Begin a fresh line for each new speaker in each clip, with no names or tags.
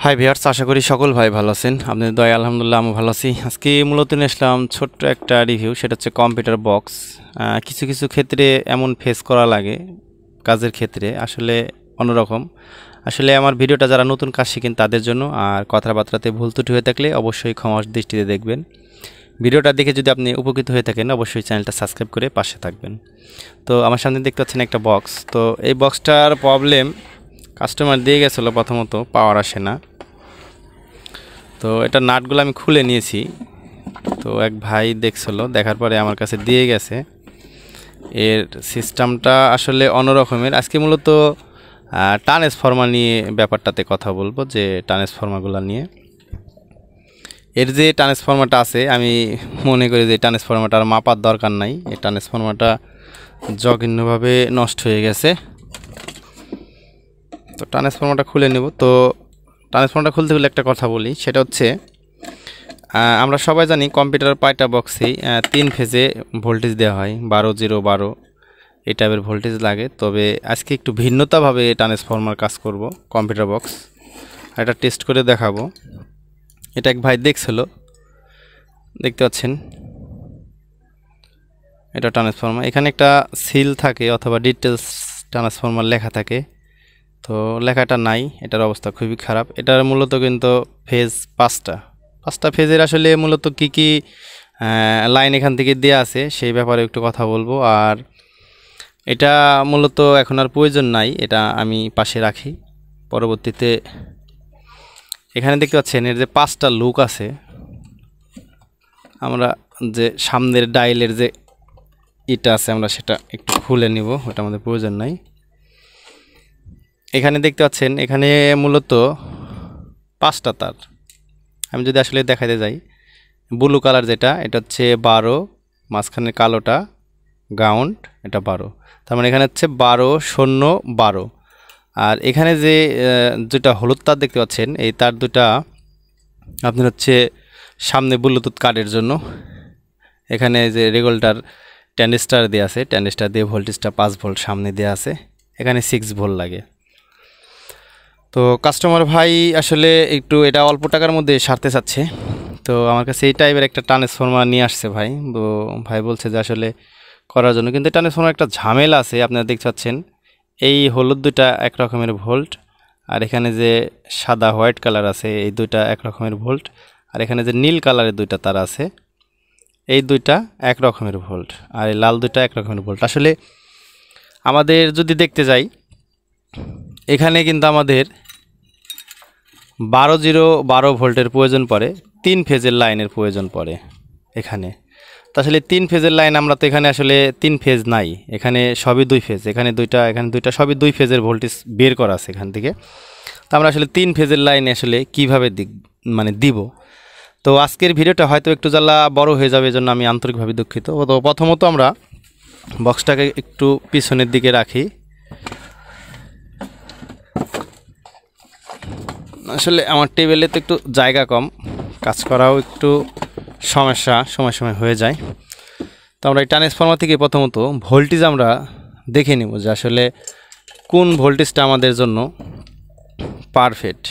Hi viewers, আশা করি সকল ভাই ভালো আছেন। আপনাদের দয়া আলহামদুলিল্লাহ আমি ভালো আছি। আজকে মূলত নিয়ে আসলাম ছোট্ট একটা রিভিউ, সেটা হচ্ছে কম্পিউটার বক্স। কিছু কিছু ক্ষেত্রে এমন ফেস করা লাগে কাজের ক্ষেত্রে, আসলে অন্যরকম। আসলে আমার ভিডিওটা যারা নতুন কাজ শিখেন তাদের জন্য, আর কথাবার্তাতে ভুল ত্রুটি হয়ে থাকলে অবশ্যই ক্ষমার দৃষ্টিতে দেখবেন। ভিডিওটা দেখে যদি আপনি উপকৃত হয়ে থাকেন অবশ্যই চ্যানেলটা সাবস্ক্রাইব করে পাশে থাকবেন। তো আমার সামনে দেখতে পাচ্ছেন একটা বক্স। তো এই বক্সটার প্রবলেম কাস্টমার দিয়ে গেছিলো, প্রথমত পাওয়ার আসে না। তো এটা নাটগুলো আমি খুলে নিয়েছি। তো এক ভাই দেখছিল, দেখার পরে আমার কাছে দিয়ে গেছে। এর সিস্টেমটা আসলে অন্যরকমের। আজকে মূলত ট্রান্সফরমার নিয়ে ব্যাপারটাতে কথা বলবো, যে ট্রান্সফরমারগুলো নিয়ে। এর যে ট্রান্সফরমারটা আছে, আমি মনে করি যে ট্রান্সফরমারটা আর মাপার দরকার নাই। এই ট্রান্সফরমারটা জঘন্যভাবে নষ্ট হয়ে গেছে। তো ট্রান্সফরমারটা খুলে নেব। তো ট্রান্সফরমারটা খুলতে হলে একটা কথা বলি, সেটা হচ্ছে আমরা সবাই জানি কম্পিউটার পাইটা বক্সেই 3 ফেজে ভোল্টেজ দেওয়া হয়, 12-0-12 এই টাইপের ভোল্টেজ লাগে। তবে আজকে একটু ভিন্নতাভাবে ট্রান্সফরমার কাজ করব কম্পিউটার বক্স, এটা টেস্ট করে দেখাবো। এটা এক ভাই দেখছিল, দেখতে পাচ্ছেন এটা ট্রান্সফরমার। এখানে একটা সিল থাকে অথবা ডিটেলস ট্রান্সফরমার লেখা থাকে, তো লেখাটা নাই, এটার অবস্থা খুবই খারাপ। এটার মূলত কিন্তু ফেজ 5টা ফেজের আসলে মূলত কি কি লাইন এখান থেকে দেওয়া আছে সেই ব্যাপারে একটু কথা বলবো। আর এটা মূলত এখন আর প্রয়োজন নাই, এটা আমি পাশে রাখি। পরবর্তীতে এখানে দেখতে পাচ্ছেন এর যে 5টা লুক আছে, আমরা যে সামনের ডায়ালের যে ইটা আছে আমরা সেটা একটু খুলে নিব, ওটা আমাদের প্রয়োজন নাই। এখানে দেখতে পাচ্ছেন এখানে মূলত 5টা তার। আমি যদি আসলে দেখাতে যাই, ব্লু কালার যেটা, এটা হচ্ছে 12, মাঝখানের কালোটা গ্রাউন্ড, এটা 12। তার মানে এখানে হচ্ছে 12-0-12। আর এখানে যে দুটা হলুদ তার দেখতে পাচ্ছেন, এই তার দুটা আপনার হচ্ছে সামনে ব্লুটুথ কার্ডের জন্য। এখানে যে রেগুলেটর ট্রানজিস্টার দেওয়া আছে, ট্রানজিস্টার দিয়ে ভোল্টেজটা 5 ভোল্ট সামনে দেওয়া আছে, এখানে 6 ভোল্ট লাগে। তো কাস্টমার ভাই আসলে একটু এটা অল্প টাকার মধ্যে সারতে চাচ্ছে, তো আমার কাছে এই টাইপের একটা ট্রান্সফরমার নিয়ে আসছে ভাই। তো ভাই বলছে যে আসলে করার জন্য, কিন্তু ট্রান্সফরমার একটা ঝামেলা আছে। আপনারা দেখতে পাচ্ছেন এই হলুদ দুটা এক রকমের ভোল্ট, আর এখানে যে সাদা হোয়াইট কালার আছে এই দুইটা এক রকমের ভোল্ট, আর এখানে যে নীল কালারের দুইটা তার আছে এই দুইটা এক রকমের ভোল্ট, আর এই লাল দুইটা এক রকমের ভোল্ট। আসলে আমাদের যদি দেখতে যাই, এখানে কিন্তু আমাদের 12-0-12 ভোল্টের প্রয়োজন পড়ে, 3 ফেজের লাইনের প্রয়োজন পড়ে এখানে। তো আসলে 3 ফেজের লাইন আমরা তো এখানে আসলে 3 ফেজ নাই, এখানে সবই 2 ফেজ, এখানে দুইটা সবই 2 ফেজের ভোল্টেজ বের করা আছে এখান থেকে। তো আমরা আসলে 3 ফেজের লাইনে আসলে কীভাবে দিব। তো আজকের ভিডিওটা হয়তো একটু জ্বালা বড় হয়ে যাবে, এজন্য আমি আন্তরিকভাবে দুঃখিত। তো প্রথমত আমরা বক্সটাকে একটু পিছনের দিকে রাখি। আসলে আমার টেবিলে তো একটু জায়গা কম, কাজ করাও একটু সময় সময় হয়ে যায়। তো আমরা এই ট্রান্সফরমার থেকে প্রথমত ভোল্টেজ আমরা দেখে নিব, যে আসলে কোন ভোল্টেজটা আমাদের জন্য পারফেক্ট,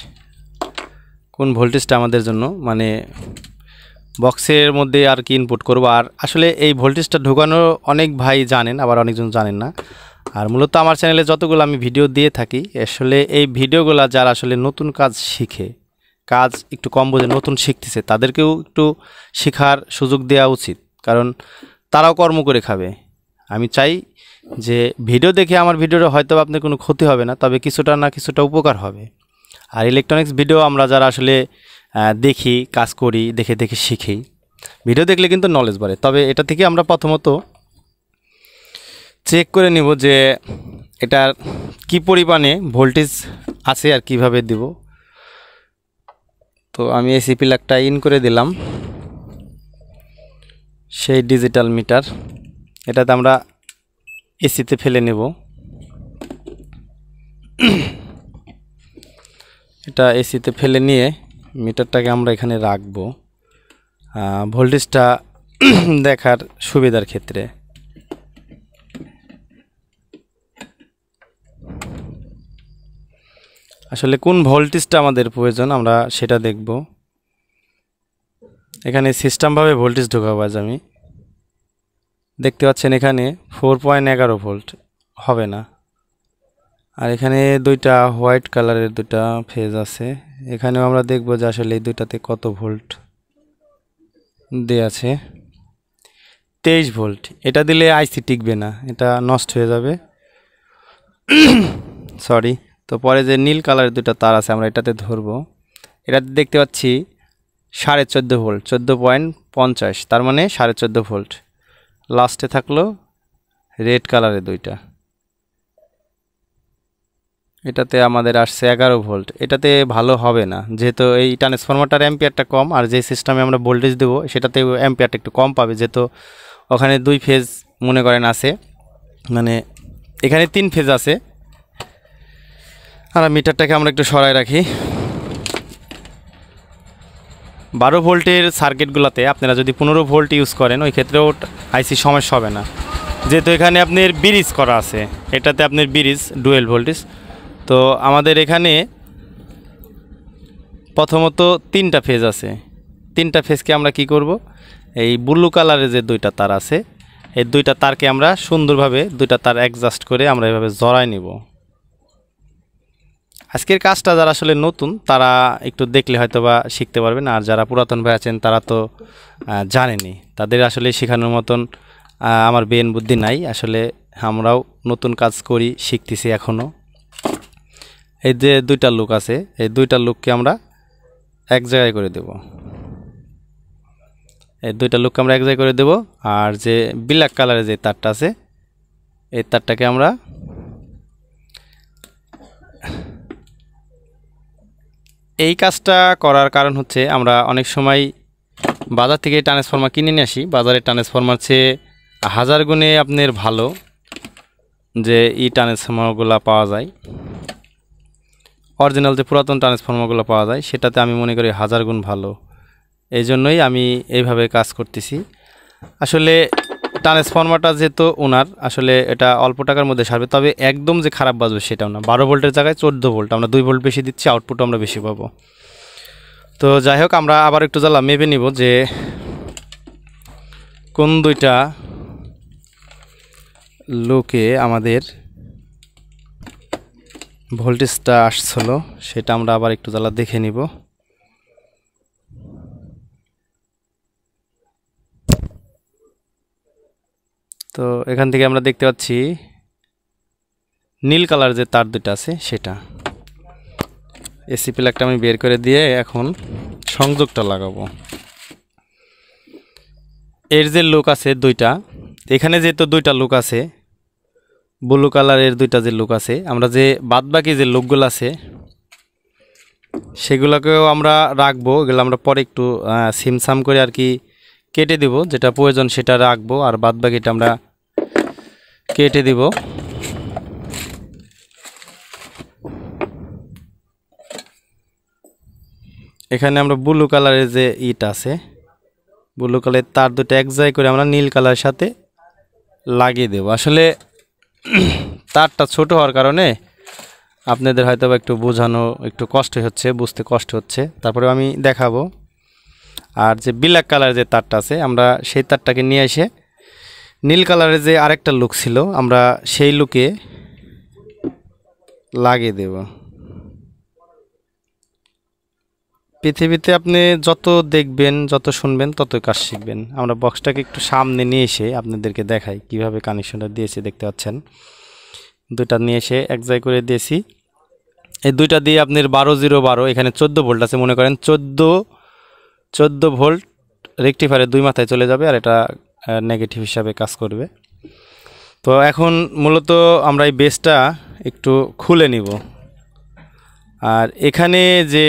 কোন ভোল্টেজটা আমাদের জন্য মানে বক্সের মধ্যে আর কি ইনপুট করব। আর আসলে এই ভোল্টেজটা ঢোকানো অনেক ভাই জানেন, আবার অনেকজন জানেন না। আর মূলত আমার চ্যানেলে যতগুলো আমি ভিডিও দিয়ে থাকি, আসলে এই ভিডিওগুলো যারা আসলে নতুন কাজ শিখে, কাজ একটু কম বোঝে, নতুন শিখতেছে, তাদেরকেও একটু শেখার সুযোগ দেওয়া উচিত, কারণ তারাও কর্ম করে খাবে। আমি চাই যে ভিডিও দেখে আমার ভিডিওটা হয়তো আপনার কোনো ক্ষতি হবে না, তবে কিছুটা না কিছুটা উপকার হবে। আর ইলেকট্রনিক্স ভিডিও আমরা যারা আসলে দেখি, কাজ করি, দেখে দেখে শিখি, ভিডিও দেখলে কিন্তু নলেজ বাড়ে। তবে এটা থেকে আমরা প্রথমত চেক করে নিব যে এটার কি পরিমাণে ভোল্টেজ আছে আর কিভাবে দিব। তো আমি এসি প্লাগটা ইন করে দিলাম, সেই ডিজিটাল মিটার, এটাতে আমরা এসিতে ফেলে নেব। এটা এসিতে ফেলে নিয়ে মিটারটাকে আমরা এখানে রাখবো ভোল্টেজটা দেখার সুবিধার ক্ষেত্রে। আসলে কোন ভোল্টেজটা আমাদের প্রয়োজন আমরা সেটা দেখব। এখানে সিস্টেমভাবে ভোল্টেজ ঢোকাবো আজ আমি। দেখতে পাচ্ছেন এখানে 4.11 ভোল্ট হবে না। আর এখানে দুইটা হোয়াইট কালারের দুটা ফেজ আছে, এখানেও আমরা দেখব যে আসলে এই দুইটাতে কত ভোল্ট দেয়া আছে। 23 ভোল্ট। এটা দিলে আইসি টিকবে না, এটা নষ্ট হয়ে যাবে। সরি। তো পরে যে নীল কালারের দুটো তার আছে আমরা এটাতে ধরবো। এটাতে দেখতে পাচ্ছি 14.5 ভোল্ট, 14.50, তার মানে 14.5 ভোল্ট। লাস্টে থাকলো রেড কালারের দুইটা, এটাতে আমাদের আসছে 11 ভোল্ট। এটাতে ভালো হবে না, যেহেতু এই ট্রান্সফরমারটার অ্যাম্পিয়ারটা কম, আর যে সিস্টেমে আমরা ভোল্টেজ দেবো সেটাতে অ্যাম্পিয়ারটা একটু কম পাবে, যেহেতু ওখানে 2 ফেজ মনে করেন আছে, মানে এখানে 3 ফেজ আছে। আর মিটারটাকে আমরা একটু সরাই রাখি। 12 ভোল্টের সার্কিটগুলোতে আপনারা যদি 15 ভোল্ট ইউজ করেন ওই ক্ষেত্রেও আইসি সমস্যা হবে না, যেহেতু এখানে আপনার ব্রিজ করা আছে, এটাতে আপনার ব্রিজ ডুয়েল ভোল্টেজ। তো আমাদের এখানে প্রথমত 3টা ফেজ আছে। 3টা ফেজকে আমরা কি করব, এই ব্লু কালারের যে দুইটা তার আছে এই দুইটা তারকে আমরা সুন্দরভাবে দুইটা তার অ্যাডজাস্ট করে আমরা এভাবে জড়াই নিব। আজকের কাজটা যারা আসলে নতুন তারা একটু দেখলে হয়তো বা শিখতে পারবেন, আর যারা পুরাতন ভাই আছেন তারা তো জানেনি, তাদের আসলে শেখানোর মতন আমার ব্রেন বুদ্ধি নাই। আসলে আমরাও নতুন কাজ করি, শিখতেছি এখনও। এই যে দুইটা লুক আছে এই দুইটা লুককে আমরা এক জায়গায় করে দেব। এই দুইটা লুককে আমরা এক জায়গায় করে দেব। আর যে ব্ল্যাক কালারের যে তারটা আছে এই তারটাকে আমরা এই কাজটা করার কারণ হচ্ছে আমরা অনেক সময় বাজার থেকে ট্রান্সফরমার কিনে নিয়ে আসি, বাজারের ট্রান্সফরমার চেয়ে 1000 গুণে আপনার ভালো যে এই ট্রান্সফরমারগুলো পাওয়া যায়, অরিজিনাল যে পুরাতন ট্রান্সফরমারগুলো পাওয়া যায় সেটাতে আমি মনে করি 1000 গুণ ভালো। এই জন্যই আমি এইভাবে কাজ করতেছি। আসলে ট্রান্সফরমারটা যেহেতু ওনার আসলে এটা অল্প টাকার মধ্যে সারবে, তবে একদম যে খারাপ বাজবে সেটাও না। 12 ভোল্টের জায়গায় 14 ভোল্ট, আমরা 2 ভোল্ট বেশি দিচ্ছি, আউটপুট আমরা বেশি পাবো। তো যাই হোক, আমরা আবার একটু জ্বালা মেপে নিব যে কোন দুইটা লোকে আমাদের ভোল্টেজটা আসছিল সেটা আমরা আবার একটু জ্বালা দেখে নিব। তো এখান থেকে আমরা দেখতে পাচ্ছি নীল কালার যে তার দুটো আছে সেটা। এসি প্লাগটা আমি বের করে দিয়ে এখন সংযোগটা লাগাবো। এর যে লুক আছে দুইটা, এখানে যেহেতু দুইটা লুক আছে, ব্লু কালারের দুইটা যে লুক আছে, আমরা যে বাদবাকি যে লুকগুলো আছে সেগুলোকেও আমরা রাখবো। এগুলো আমরা পরে একটু সিমসাম করে আর কি কেটে দিব, যেটা প্রয়োজন সেটা রাখবো, আর বাদবাকিটা আমরা কেটে দিব। এখানে আমরা ব্লু কালারের যে ইট আছে, ব্লু কালারের তার দুটো এক জায়গায় করে আমরা নীল কালারের সাথে লাগিয়ে দেব। আসলে তারটা ছোট হওয়ার কারণে আপনাদের হয়তো একটু বোঝানো একটু কষ্ট হচ্ছে, বুঝতে কষ্ট হচ্ছে, তারপরে আমি দেখাবো। আর যে ব্ল্যাক কালারের যে তারটা আছে আমরা সেই তারটাকে নিয়ে এসে নীল কালারের যে আরেকটা লুক ছিল আমরা সেই লুকে লাগিয়ে দেব। পৃথিবীতে আপনি যত দেখবেন যত শুনবেন ততই কাজ শিখবেন। আমরা বক্সটাকে একটু সামনে নিয়ে এসে আপনাদেরকে দেখাই কিভাবে কানেকশনটা দিয়েছি। দেখতে পাচ্ছেন দুইটা নিয়ে এসে এক জায়গায় করে দিয়েছি। এই দুইটা দিয়ে আপনার 12-0-12, এখানে 14 ভোল্ট আছে, মনে করেন 14 ভোল্ট রেকটিফায়ারের দুই মাথায় চলে যাবে, আর এটা নেগেটিভ হিসাবে কাজ করবে। তো এখন মূলত আমরা এই বেসটা একটু খুলে নিব। আর এখানে যে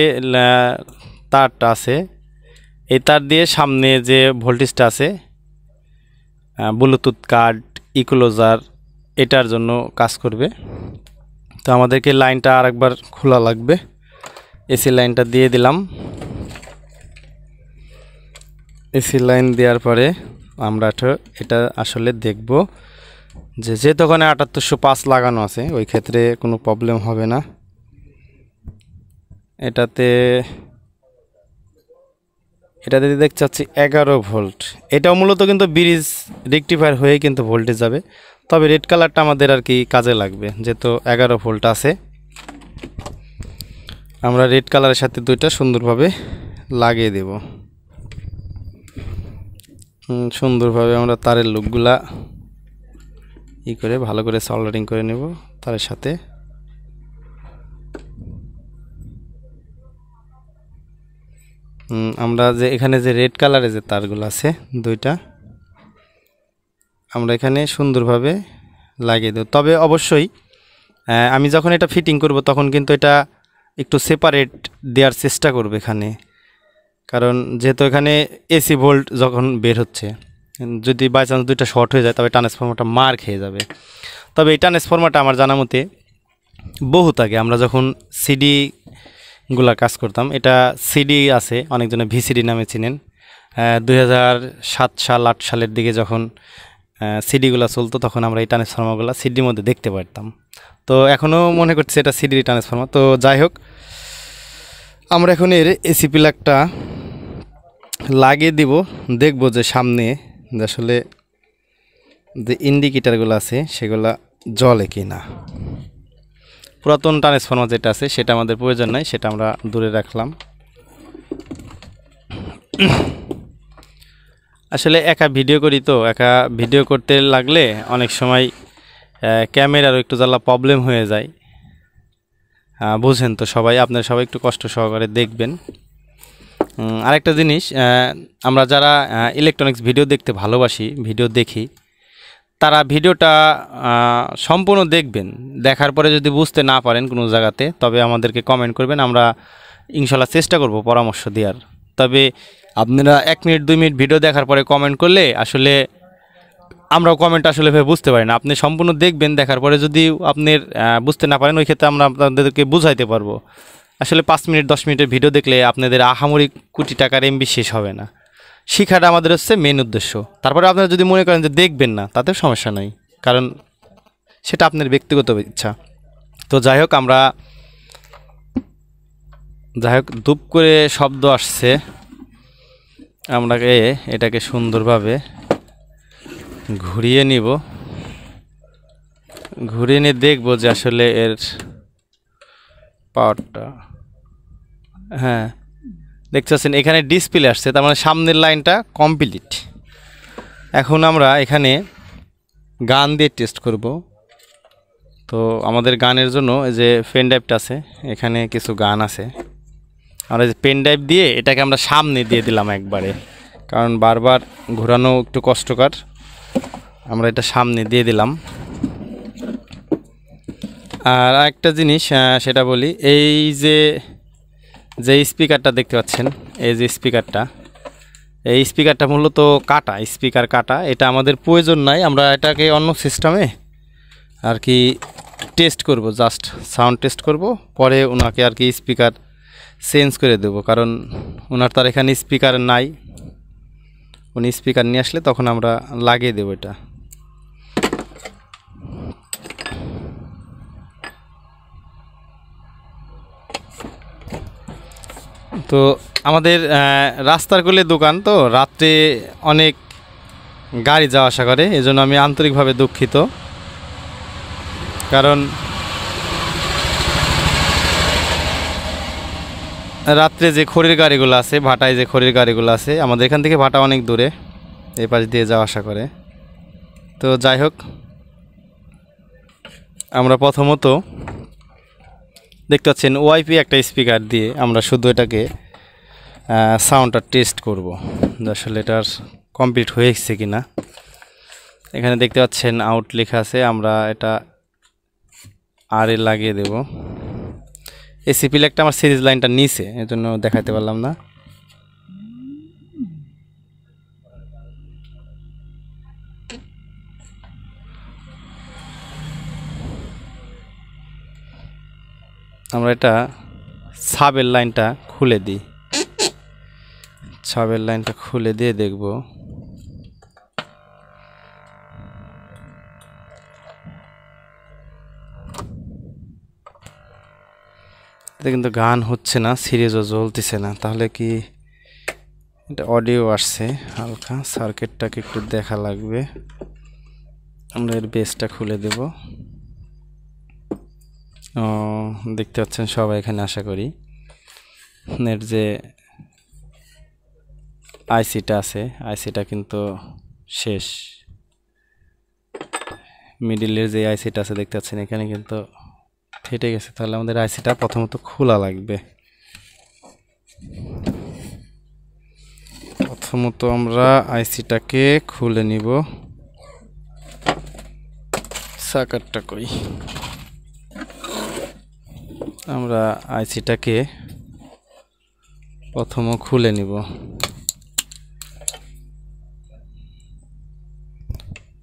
তারটা আছে এই তার দিয়ে সামনে যে ভোল্টেজটা আছে ব্লুটুথ কার্ড ইকুলোজার এটার জন্য কাজ করবে। তো আমাদেরকে লাইনটা আরেকবার খোলা লাগবে। এসি লাইনটা দিয়ে দিলাম। এসি লাইন দেওয়ার পরে আমরা এটা আসলে দেখব যে তখন 7805 লাগানো আছে ওই ক্ষেত্রে কোনো প্রবলেম হবে না। এটাতে দেখতে পাচ্ছি 11 ভোল্ট। এটাও মূলত কিন্তু ব্রিজ রেকটিফায়ার হয়ে কিন্তু ভোল্টেজ যাবে, তবে রেড কালারটা আমাদের আর কি কাজে লাগবে, যেহেতু 11 ভোল্ট আছে। আমরা রেড কালারের সাথে দুইটা সুন্দরভাবে লাগিয়ে দেব। সুন্দরভাবে আমরা তারের লুকগুলা করে ভালো করে সোল্ডারিং করে নেব তারের সাথে। আমরা যে এখানে যে রেড কালারের যে তারগুলো আছে দুইটা, আমরা এখানে সুন্দরভাবে লাগিয়ে দেব। তবে অবশ্যই আমি যখন এটা ফিটিং করব তখন কিন্তু এটা একটু সেপারেট দেওয়ার চেষ্টা করব এখানে, কারণ যেহেতু এখানে এসি ভোল্ট যখন বের হচ্ছে, যদি বাই চান্স দুইটা শর্ট হয়ে যায় তবে ট্রান্সফরমারটা মার খেয়ে যাবে। তবে এই ট্রান্সফরমারটা আমার জানা মতে বহুত আগে আমরা যখন সিডিগুলা কাজ করতাম, এটা সিডি আছে, অনেকজনে ভিসিডি নামে চিনেন। 2007 সাল 8 সালের দিকে যখন সিডিগুলো চলতো তখন আমরা এই ট্রান্সফরমারগুলো সিডির মধ্যে দেখতে পারতাম। তো এখনও মনে করছি এটা সিডি ট্রান্সফরমার। তো যাই হোক, আমরা এখন এর এসি প্লাগটা লাগিয়ে দিব, দেখব যে সামনে আসলে যে ইন্ডিকেটারগুলো আছে সেগুলা জ্বলে কি না। পুরাতন ট্রান্সফরমার যেটা আছে সেটা আমাদের প্রয়োজন নাই, সেটা আমরা দূরে রাখলাম। আসলে একা ভিডিও করি, তো একা ভিডিও করতে লাগলে অনেক সময় ক্যামেরারও একটু জ্বালা প্রবলেম হয়ে যায়, বুঝেন তো সবাই। আপনারা সবাই একটু কষ্ট সহকারে দেখবেন। আরেকটা জিনিস, আমরা যারা ইলেকট্রনিক্স ভিডিও দেখতে ভালোবাসি, ভিডিও দেখি, তারা ভিডিওটা সম্পূর্ণ দেখবেন। দেখার পরে যদি বুঝতে না পারেন কোনো জায়গাতে, তবে আমাদেরকে কমেন্ট করবেন, আমরা ইনশাল্লাহ চেষ্টা করব পরামর্শ দেওয়ার। তবে আপনারা 1 মিনিট 2 মিনিট ভিডিও দেখার পরে কমেন্ট করলে আসলে আমরাও কমেন্ট আসলে বুঝতে পারি না। আপনি সম্পূর্ণ দেখবেন, দেখার পরে যদি আপনার বুঝতে না পারেন, ওই ক্ষেত্রে আমরা আপনাদেরকে বুঝাইতে পারবো। আসলে 5 মিনিট 10 মিনিটের ভিডিও দেখলে আপনাদের আহামরি কোটি টাকার এমবি শেষ হবে না। শিখাটা আমাদের হচ্ছে মেন উদ্দেশ্য। তারপরে আপনারা যদি মনে করেন যে দেখবেন না, তাতে সমস্যা নাই, কারণ সেটা আপনার ব্যক্তিগত ইচ্ছা। তো যাই হোক, ধূপ করে শব্দ আসছে, আমরা এটাকে সুন্দরভাবে ঘুরিয়ে নিব। ঘুরিয়ে নিয়ে দেখব যে আসলে এর পাওয়ারটা, হ্যাঁ দেখতে পাচ্ছেন এখানে ডিসপ্লে আসছে, তার মানে সামনের লাইনটা কমপ্লিট। এখন আমরা এখানে গান দিয়ে টেস্ট করব। তো আমাদের গানের জন্য যে পেন ড্রাইভটা আছে, এখানে কিছু গান আছে। আমরা যে পেন ড্রাইভ দিয়ে এটাকে আমরা সামনে দিয়ে দিলাম একবারে, কারণ বারবার ঘোরানো একটু কষ্টকর। আমরা এটা সামনে দিয়ে দিলাম। আর একটা জিনিস সেটা বলি, এই যে স্পিকারটা দেখতে পাচ্ছেন, এই যে স্পিকারটা মূলত কাটা, স্পিকার কাটা। এটা আমাদের প্রয়োজন নাই, আমরা এটাকে অন্য সিস্টেমে আর কি টেস্ট করব, জাস্ট সাউন্ড টেস্ট করব, পরে ওনাকে আর কি স্পিকার চেঞ্জ করে দেব, কারণ ওনার তার এখানে স্পিকার নাই। উনি স্পিকার নিয়ে আসলে তখন আমরা লাগিয়ে দেব এটা। তো আমাদের রাস্তার কোলে দোকান, তো রাত্রে অনেক গাড়ি যাওয়া আসা করে, এজন্য আমি আন্তরিকভাবে দুঃখিত। কারণ রাত্রে যে খড়ির গাড়িগুলো আছে, ভাটায় যে খড়ির গাড়িগুলো আছে, আমাদের এখান থেকে ভাটা অনেক দূরে, এই পাশ দিয়ে যাওয়া আসা করে। তো যাই হোক, আমরা প্রথমত দেখতে পাচ্ছেন ওয়াইপি একটা স্পিকার দিয়ে আমরা শুধু এটাকে সাউন্ডটা টেস্ট করব, আসলে এটার কমপ্লিট হয়েছে কি না। এখানে দেখতে পাচ্ছেন আউট লেখা আছে, আমরা এটা আর লাগিয়ে দেব। এসি প্লাগটা আমার সিরিজ লাইনটা নিচে, এজন্য দেখাতে পারলাম না। আমরা এটা সাবের লাইনটা খুলে দিই, সাবের লাইনটা খুলে দিয়ে দেখব। এটা কিন্তু গান হচ্ছে না, সিরিজও জ্বলতেছে না। তাহলে কি এটা অডিও আসছে হালকা? সার্কিটটাকে একটু দেখা লাগবে। আমরা এর বেসটা খুলে দেব। ও দেখতে পাচ্ছেন সবাই এখানে, আশা করি এর যে আইসিটা আছে, আইসিটা কিন্তু শেষ। মিডিলের যে আইসিটা আছে দেখতে পাচ্ছেন এখানে কিন্তু ফেটে গেছে। তাহলে আমাদের আইসিটা প্রথমত খোলা লাগবে। প্রথমত আমরা আইসিটাকে খুলে নিব। সাকারটা কই? আমরা আইসিটাকে প্রথম খুলে নিব।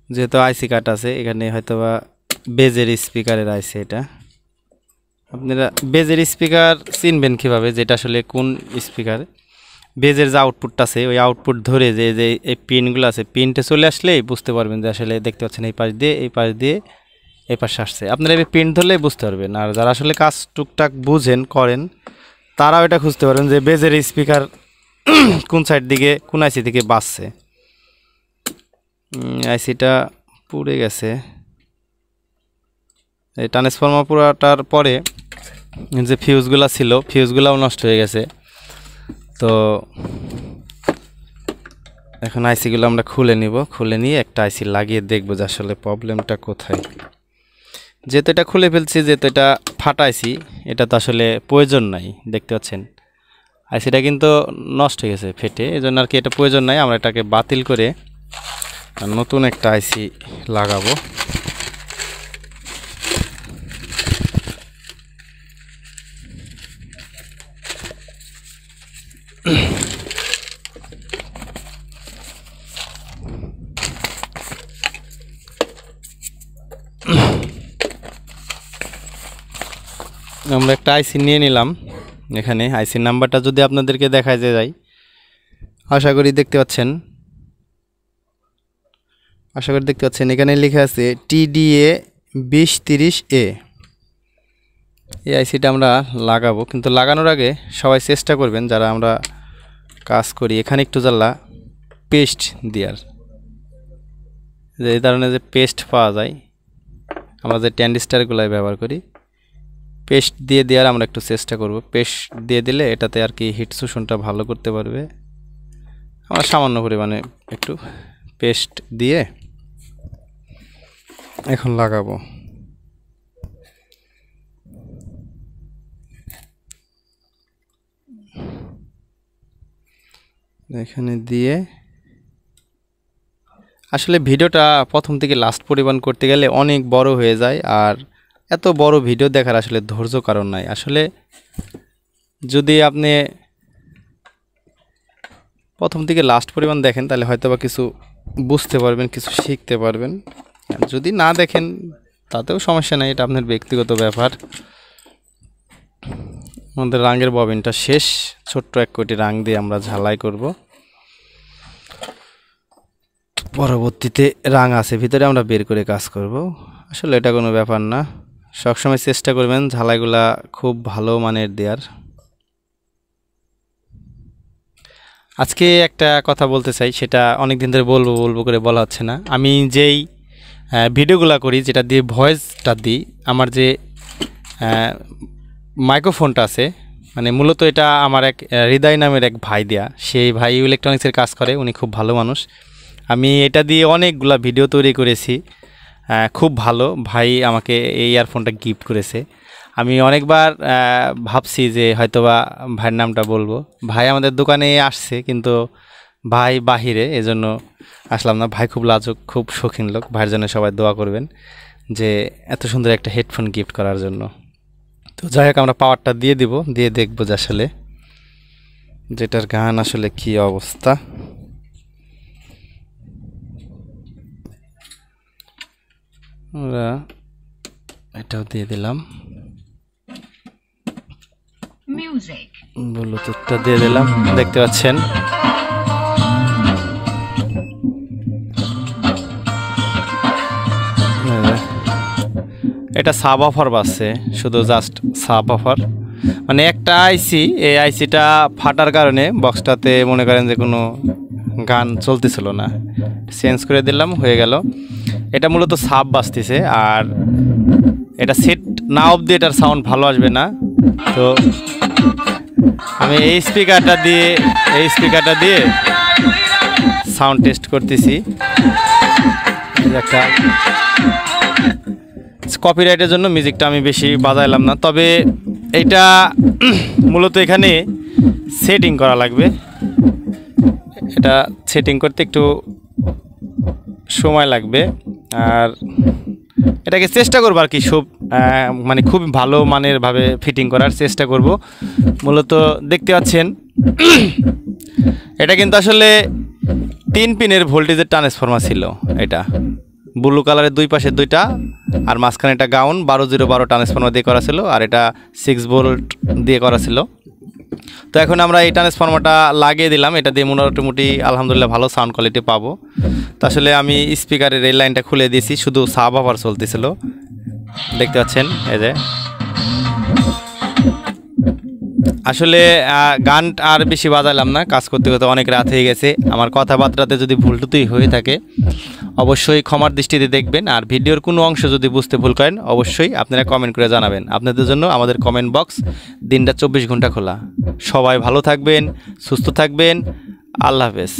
যেহেতু আইসি কার্ড আছে এখানে, হয়তোবা বেজের স্পিকারের আইসি এটা। আপনারা বেজের স্পিকার চিনবেন কিভাবে, যেটা আসলে কোন স্পিকার? বেজের যে আউটপুটটা আছে ওই আউটপুট ধরে যে যে এই পিনগুলো আছে, পিনটা চলে আসলেই বুঝতে পারবেন যে আসলে দেখতে পাচ্ছেন এই পাশ দিয়ে এই পাশ দিয়ে এই পাশে আসছে। আপনারা এই পিন ধরলেই বুঝতে পারবেন। আর যারা আসলে কাজ টুকটাক বুঝেন করেন তারাও এটা খুঁজতে পারেন যে বেজের স্পিকার কোন সাইড দিকে কোন আইসি থেকে বাজছে। আইসিটা পুড়ে গেছে। এই ট্রান্সফর্মার পুরাটার পরে যে ফিউজগুলো ছিল ফিউজগুলোও নষ্ট হয়ে গেছে। তো এখন আইসিগুলো আমরা খুলে নিব, খুলে নিয়ে একটা আইসি লাগিয়ে দেখবো যে আসলে প্রবলেমটা কোথায়। যেহেতু এটা খুলে ফেলছি, যেহেতু এটা ফাটা আইসি, এটা তো আসলে প্রয়োজন নাই। দেখতে পাচ্ছেন আইসিটা কিন্তু নষ্ট হয়ে গেছে ফেটে, এই জন্য আর কি এটা প্রয়োজন নাই। আমরা এটাকে বাতিল করে নতুন একটা আইসি লাগাবো। আমরা একটা আইসি নিয়ে নিলাম। এখানে আইসির নাম্বারটা যদি আপনাদেরকে দেখায় যে যায়, আশা করি দেখতে পাচ্ছেন, এখানে লেখা আছে TDA 2030A। এই আইসিটা আমরা লাগাবো, কিন্তু লাগানোর আগে সবাই চেষ্টা করবেন যারা আমরা কাজ করি, এখানে একটু জ্বালা পেস্ট দেওয়ার। যে এই ধরনের যে পেস্ট পাওয়া যায়, আমরা যে ট্যান্ডিস্টারগুলাই ব্যবহার করি, পেস্ট দিয়ে দেওয়ার আমরা একটু চেষ্টা করব। পেস্ট দিয়ে দিলে এটাতে আর কি হিট শোষণটা ভালো করতে পারবে। আমরা সামান্য পরিমাণে একটু পেস্ট দিয়ে এখন লাগাবো। এখানে দিয়ে আসলে ভিডিওটা প্রথম থেকে লাস্ট পরিমাণ করতে গেলে অনেক বড় হয়ে যায়। আর এত বড় ভিডিও দেখার আসলে ধৈর্য কারণ নাই। আসলে যদি আপনি প্রথম থেকে লাস্ট পরিমাণ দেখেন তাহলে হয়তোবা কিছু বুঝতে পারবেন, কিছু শিখতে পারবেন। যদি না দেখেন তাতেও সমস্যা নেই, এটা আপনার ব্যক্তিগত ব্যাপার। আমাদের রাঙের ববিনটা শেষ। ছোট্ট এক কোটি রাং দিয়ে আমরা ঝালাই করব। পরবর্তীতে রাং আছে ভিতরে আমরা বের করে কাজ করব। আসলে এটা কোনো ব্যাপার না। সবসময় চেষ্টা করবেন ঝালাইগুলা খুব ভালো মানের দেওয়ার। আজকে একটা কথা বলতে চাই, সেটা অনেক দিন ধরে বলবো করে বলা হচ্ছে না। আমি যেই ভিডিওগুলো করি, যেটা দিয়ে ভয়েসটা দিই, আমার যে মাইক্রোফোনটা আছে, মানে মূলত এটা আমার এক হৃদয় নামের এক ভাই দেয়া। সেই ভাই ইলেকট্রনিক্সের কাজ করে, উনি খুব ভালো মানুষ। আমি এটা দিয়ে অনেকগুলা ভিডিও তৈরি করেছি, খুব ভালো। ভাই আমাকে এই ইয়ারফোনটা গিফট করেছে। আমি অনেকবার ভাবছি যে হয়তোবা ভাইয়ের নামটা বলবো। ভাই আমাদের দোকানে আসছে, কিন্তু ভাই বাহিরে, এজন্য আসলাম না। ভাই খুব লাজুক, খুব শৌখিন লোক। ভাইয়ের জন্য সবাই দোয়া করবেন যে এত সুন্দর একটা হেডফোন গিফট করার জন্য। তো যাই হোক, আমরা পাওয়ারটা দিয়ে দিব, দিয়ে দেখবো যে আসলে যেটার গান আসলে কি অবস্থা। আমরা এটাও দিয়ে দিলাম, ব্লুটুথটা দিয়ে দিলাম। দেখতে পাচ্ছেন এটা সাব অফার বাজছে, শুধু জাস্ট সাব অফার। মানে একটা আইসি, এই আইসিটা ফাটার কারণে বক্সটাতে মনে করেন যে কোনো গান চলতেছিল না, চেঞ্জ করে দিলাম, হয়ে গেল। এটা মূলত সাব বাজতেছে, আর এটা সেট না অবধি এটার সাউন্ড ভালো আসবে না। তো আমি এই স্পিকারটা দিয়ে সাউন্ড টেস্ট করতেছি। একটা কপিরাইটের জন্য মিউজিকটা আমি বেশি বাজাইলাম না, তবে এইটা মূলত এখানে সেটিং করা লাগবে। এটা সেটিং করতে একটু সময় লাগবে, আর এটাকে চেষ্টা করবো আর কি মানে খুব ভালো মানের ভাবে ফিটিং করার চেষ্টা করব। মূলত দেখতে পাচ্ছেন এটা কিন্তু আসলে 3 পিনের ভোল্টেজের ট্রান্সফরমার ছিল। এটা ব্লু কালারের 2 পাশে 2টা, আর মাঝখানে একটা গাউন 12-0-12 ট্রান্সফরমার দিয়ে করা ছিল, আর এটা 6 ভোল্ট দিয়ে করা ছিল। তো এখন আমরা এই ট্রান্সফরমারটা লাগিয়ে দিলাম, এটা দিয়ে মোটামুটি আলহামদুলিল্লাহ ভালো সাউন্ড কোয়ালিটি পাবো। তো আসলে আমি স্পিকারের এই লাইনটা খুলে দিয়েছি, শুধু সাব আবার চলতেছিল, দেখতে পাচ্ছেন। এই যে আসলে গান আর বেশি বাজালাম না, কাজ করতে করতে অনেক রাত হয়ে গেছে। আমার কথাবার্তাতে যদি ভুল টুতুই হয়ে থাকে অবশ্যই ক্ষমার দৃষ্টিতে দেখবেন, আর ভিডিওর কোনো অংশ যদি বুঝতে ভুল করেন অবশ্যই আপনারা কমেন্ট করে জানাবেন। আপনাদের জন্য আমাদের কমেন্ট বক্স দিনটা 24 ঘন্টা খোলা। সবাই ভালো থাকবেন, সুস্থ থাকবেন, আল্লাহ হাফেজ।